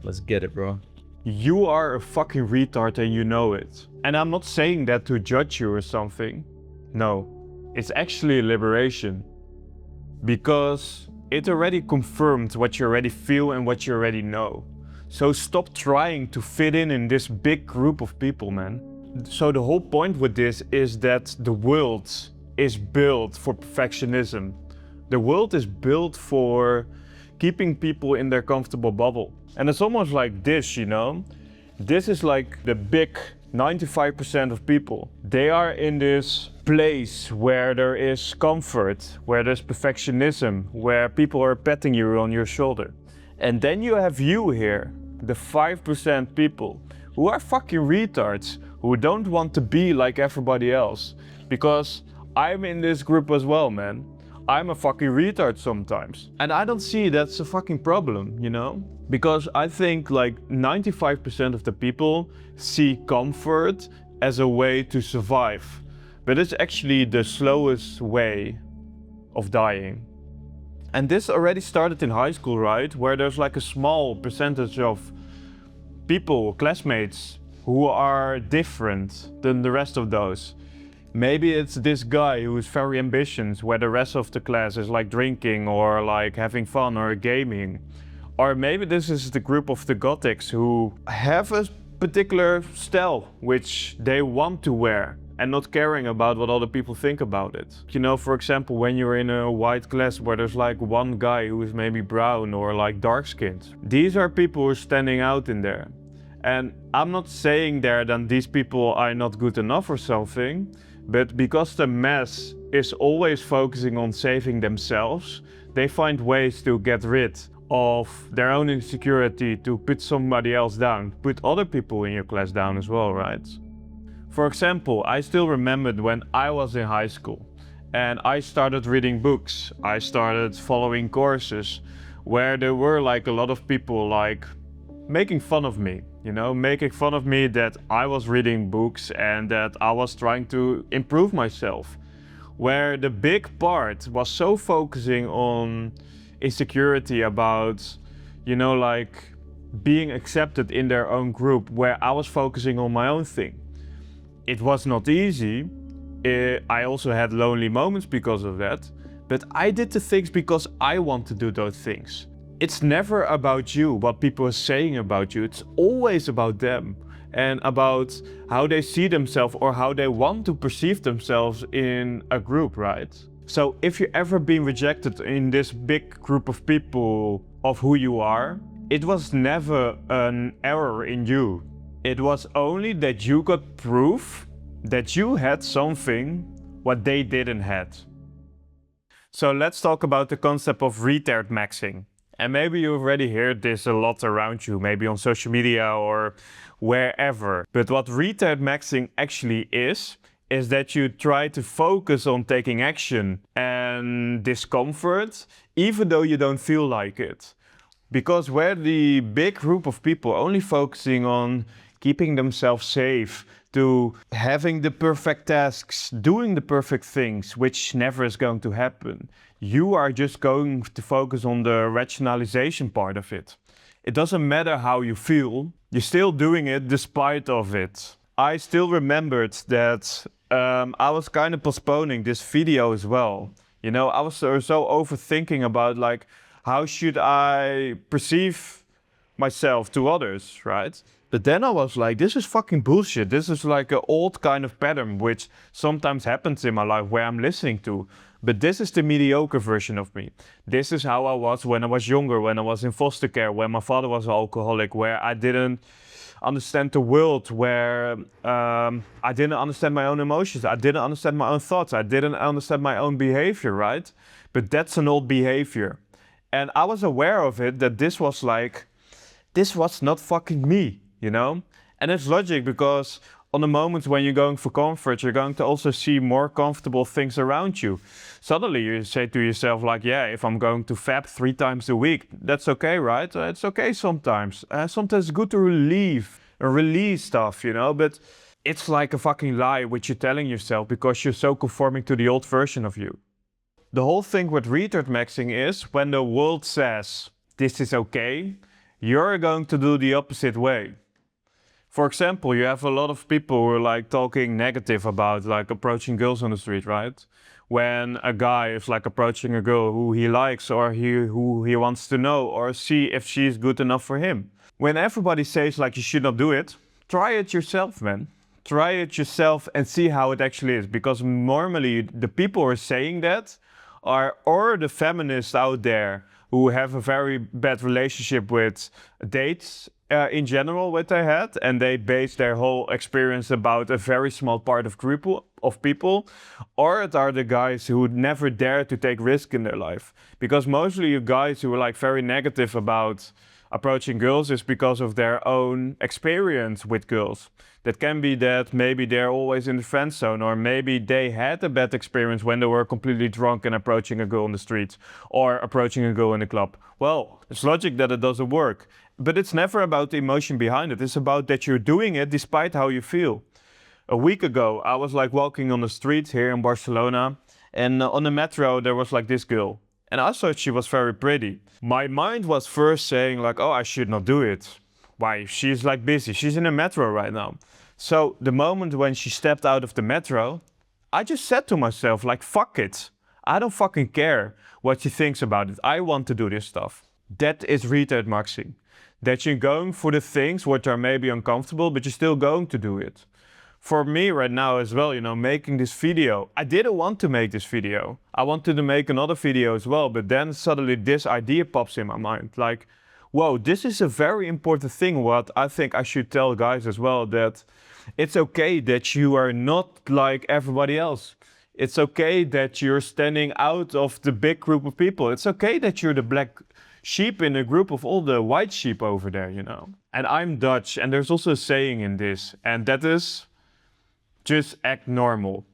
Let's get it, bro. You are a fucking retard and you know it. And I'm not saying that to judge you or something. No, it's actually a liberation. Because it already confirmed what you already feel and what you already know. So stop trying to fit in this big group of people, man. So the whole point with this is that the world is built for perfectionism. The world is built for keeping people in their comfortable bubble. And it's almost like this, you know? This is like the big 95% of people. They are in this place where there is comfort, where there's perfectionism, where people are patting you on your shoulder. And then you have you here, the 5% people who are fucking retards, who don't want to be like everybody else. Because I'm in this group as well, man. I'm a fucking retard sometimes. And I don't see that's a fucking problem, you know? Because I think like 95% of the people see comfort as a way to survive. But it's actually the slowest way of dying. And this already started in high school, right? Where there's like a small percentage of people, classmates, who are different than the rest of those. Maybe it's this guy who is very ambitious, where the rest of the class is like drinking or like having fun or gaming. Or maybe this is the group of the gothics who have a particular style which they want to wear and not caring about what other people think about it. You know, for example, when you're in a white class where there's like one guy who is maybe brown or like dark skinned. These are people who are standing out in there. And I'm not saying there that these people are not good enough or something, but because the mass is always focusing on saving themselves, they find ways to get rid of their own insecurity, to put somebody else down, put other people in your class down as well, right? For example, I still remembered when I was in high school and I started reading books, I started following courses where there were like a lot of people like making fun of me, you know, making fun of me that I was reading books and that I was trying to improve myself. Where the big part was so focusing on insecurity about, you know, like being accepted in their own group, where I was focusing on my own thing. It was not easy. I also had lonely moments because of that, but I did the things because I want to do those things. It's never about you, what people are saying about you. It's always about them and about how they see themselves or how they want to perceive themselves in a group, right? So if you ever been rejected in this big group of people of who you are, it was never an error in you. It was only that you got proof that you had something what they didn't have. So let's talk about the concept of retardmaxxing. And maybe you already heard this a lot around you, maybe on social media or wherever. But what retardmaxxing actually is that you try to focus on taking action and discomfort, even though you don't feel like it. Because where the big group of people only focusing on keeping themselves safe, to having the perfect tasks, doing the perfect things, which never is going to happen. You are just going to focus on the rationalization part of it. It doesn't matter how you feel, you're still doing it despite of it. I still remembered that I was kind of postponing this video as well. You know, I was so overthinking about like, how should I perceive myself to others, right? But then I was like, this is fucking bullshit. This is like an old kind of pattern which sometimes happens in my life where I'm listening to. But this is the mediocre version of me. This is how I was when I was younger, when I was in foster care, when my father was an alcoholic, where I didn't understand the world, where I didn't understand my own emotions, I didn't understand my own thoughts, I didn't understand my own behavior, right? But that's an old behavior. And I was aware of it, that this was not fucking me, you know? And it's logic, because on the moments when you're going for comfort, you're going to also see more comfortable things around you. Suddenly you say to yourself like, yeah, if I'm going to fap 3 times a week, that's okay, right? It's okay sometimes. Sometimes it's good to release stuff, you know? But it's like a fucking lie which you're telling yourself because you're so conforming to the old version of you. The whole thing with retardmaxxing is when the world says this is okay, you're going to do the opposite way. For example, you have a lot of people who are like talking negative about like approaching girls on the street, right? When a guy is like approaching a girl who he likes or who he wants to know or see if she's good enough for him. When everybody says like you should not do it, try it yourself, man. Try it yourself and see how it actually is. Because normally the people who are saying that are or the feminists out there who have a very bad relationship with dates in general what they had, and they base their whole experience about a very small part of group of people, or it are the guys who would never dare to take risk in their life. Because mostly you guys who are like very negative about approaching girls is because of their own experience with girls. That can be that maybe they're always in the friend zone, or maybe they had a bad experience when they were completely drunk and approaching a girl on the streets or approaching a girl in a club. Well, it's logic that it doesn't work, but it's never about the emotion behind it. It's about that you're doing it despite how you feel. A week ago, I was like walking on the street here in Barcelona, and on the metro there was like this girl. And I thought she was very pretty. My mind was first saying like, oh, I should not do it. Why? She's like busy. She's in a metro right now. So the moment when she stepped out of the metro, I just said to myself like, fuck it. I don't fucking care what she thinks about it. I want to do this stuff. That is retardmaxxing. That you're going for the things which are maybe uncomfortable, but you're still going to do it. For me right now as well, you know, making this video, I didn't want to make this video. I wanted to make another video as well, but then suddenly this idea pops in my mind. Like, whoa, this is a very important thing what I think I should tell guys as well, that it's okay that you are not like everybody else. It's okay that you're standing out of the big group of people. It's okay that you're the black sheep in a group of all the white sheep over there, you know. And I'm Dutch, and there's also a saying in this, and that is, just act normal.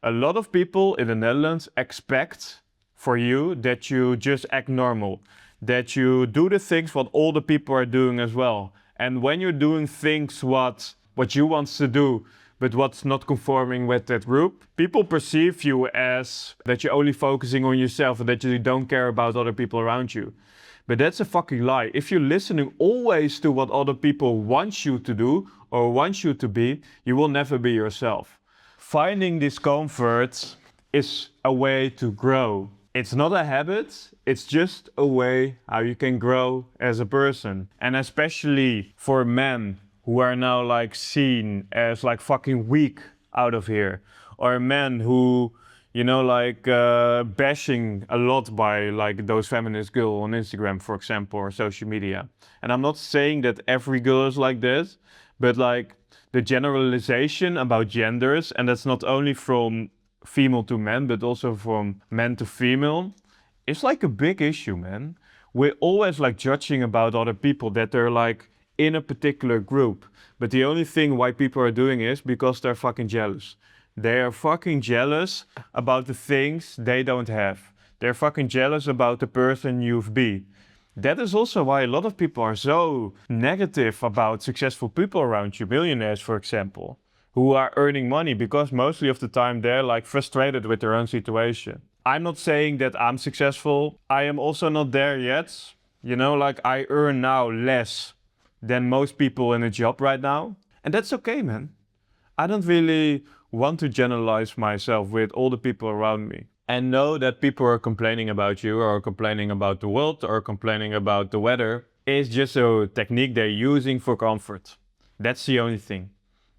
A lot of people in the Netherlands expect for you that you just act normal. That you do the things what all the people are doing as well. And when you're doing things what you want to do, but what's not conforming with that group, people perceive you as that you're only focusing on yourself and that you don't care about other people around you. But that's a fucking lie. If you're listening always to what other people want you to do or want you to be, you will never be yourself. Finding discomfort is a way to grow. It's not a habit, it's just a way how you can grow as a person. And especially for men who are now like seen as like fucking weak out of here, or men who, you know, like bashing a lot by like those feminist girls on Instagram, for example, or social media. And I'm not saying that every girl is like this, but like the generalization about genders, and that's not only from female to men, but also from men to female, it's like a big issue, man. We're always like judging about other people that they're like in a particular group. But the only thing why people are doing is because they're fucking jealous. They are fucking jealous about the things they don't have. They're fucking jealous about the person you've been. That is also why a lot of people are so negative about successful people around you, millionaires, for example, who are earning money, because mostly of the time they're like frustrated with their own situation. I'm not saying that I'm successful. I am also not there yet. You know, like I earn now less than most people in a job right now. And that's okay, man. I don't really want to generalize myself with all the people around me. And know that people are complaining about you, or complaining about the world, or complaining about the weather. It's just a technique they're using for comfort. That's the only thing.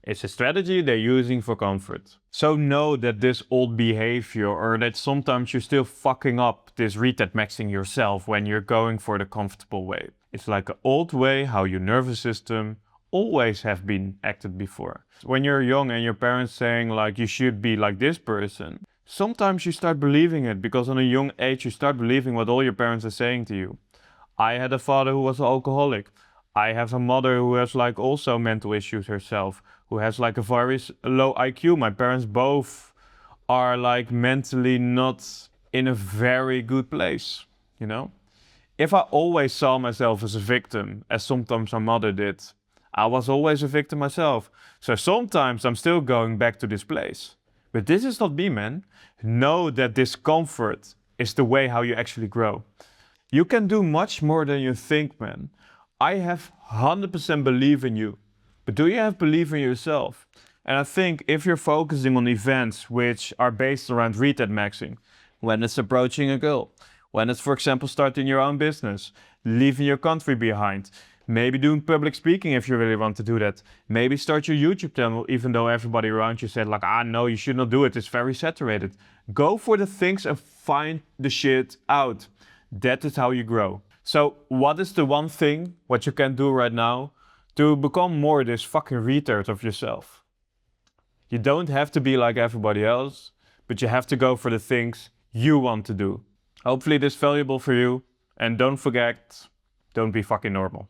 It's a strategy they're using for comfort. So know that this old behavior, or that sometimes you're still fucking up this retardmaxxing yourself when you're going for the comfortable way. It's like an old way how your nervous system always have been acted before. When you're young and your parents saying like you should be like this person, sometimes you start believing it, because on a young age you start believing what all your parents are saying to you. I had a father who was an alcoholic. I have a mother who has like also mental issues herself, who has like a very low IQ. My parents both are like mentally not in a very good place, you know? If I always saw myself as a victim, as sometimes my mother did, I was always a victim myself. So sometimes I'm still going back to this place. But this is not me, man. Know that discomfort is the way how you actually grow. You can do much more than you think, man. I have 100% belief in you, but do you have belief in yourself? And I think if you're focusing on events which are based around retardmaxxing, when it's approaching a girl, when it's, for example, starting your own business, leaving your country behind, maybe doing public speaking if you really want to do that, maybe start your YouTube channel even though everybody around you said like, no, you should not do it, it's very saturated. Go for the things and find the shit out. That is how you grow. So what is the one thing what you can do right now to become more this fucking retard of yourself? You don't have to be like everybody else, but you have to go for the things you want to do. Hopefully this is valuable for you, and don't forget, don't be fucking normal.